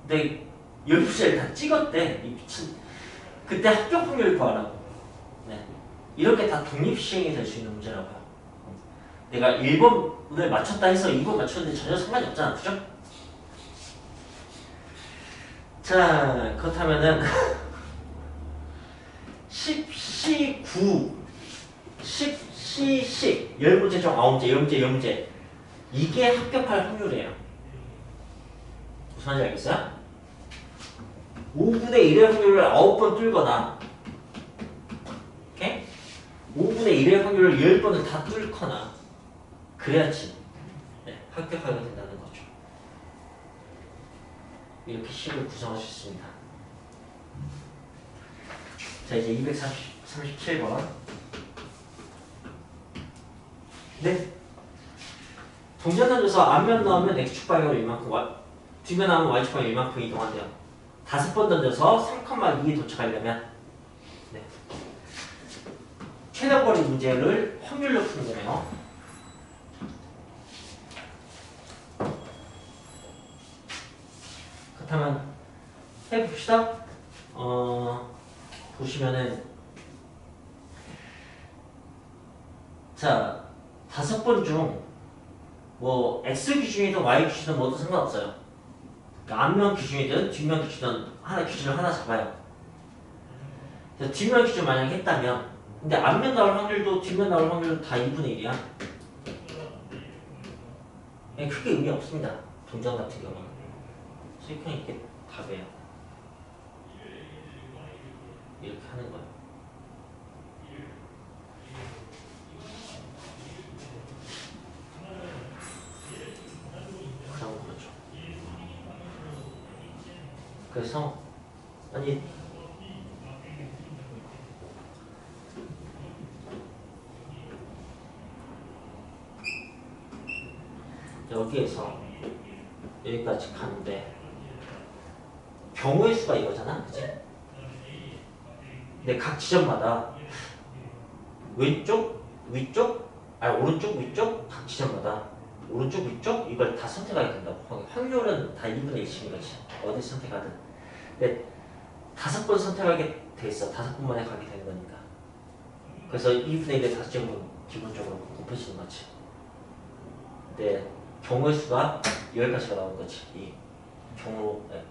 근데 10문제를 다 찍었대. 이 미친. 그때 합격 확률 구하라고. 네. 이렇게 다 독립시행이 될 수 있는 문제라고요. 내가 1번을 맞췄다 해서 2번 맞췄는데 전혀 상관이 없잖아. 그죠? 자, 그렇다면은 10C9 10C10 10문제 중 9문제 10문제 10문제 이게 합격할 확률이에요. 무슨 말인지 알겠어요? 5분의 1의 확률을 9번 뚫거나 오케이? 5분의 1의 확률을 10번을 다 뚫거나 그래야지 네, 합격하게 된다는 거죠. 이렇게 식을 구성할 수 있습니다. 자, 이제 237번. 네. 동전 던져서 앞면 넣으면 X축 방향으로 이만큼, 뒷면 나오면 Y축 방향으로 이만큼 이동한대요. 5번 던져서 3,2에 도착하려면 네. 최단 거리 문제를 확률로 푸는 거네요. 그렇다면 해봅시다. 보시면은 자 5번 중 뭐 X 기준이든 Y 기준이든 뭐든 상관없어요. 그러니까 앞면 기준이든 뒷면 기준이든 기준을 하나 잡아요. 그래서 뒷면 기준 만약에 했다면 근데 앞면 나올 확률도 뒷면 나올 확률도 다 2분의 1이야. 크게 의미 없습니다. 동전 같은 경우는. 그래서 그냥 이게 답이에요. 이렇게 하는 거예요. 그런 거죠. 그래서 아니 여기에서 여기까지 가는데 경우의 수가 이거잖아, 그치? 근데 각 지점마다 왼쪽, 위쪽, 아니 오른쪽, 위쪽 각 지점마다 오른쪽, 위쪽 이걸 다 선택하게 된다고. 확률은 다 2분의 1씩인 거지. 어디 선택하든. 근데 5번 선택하게 돼 있어. 5번만에 가게 되는 거니까. 그래서 2분의 1의 5점은 기본적으로 곱해지는 거지. 근데 경우의 수가 여기까지가 나온 거지. 이 경우, 네.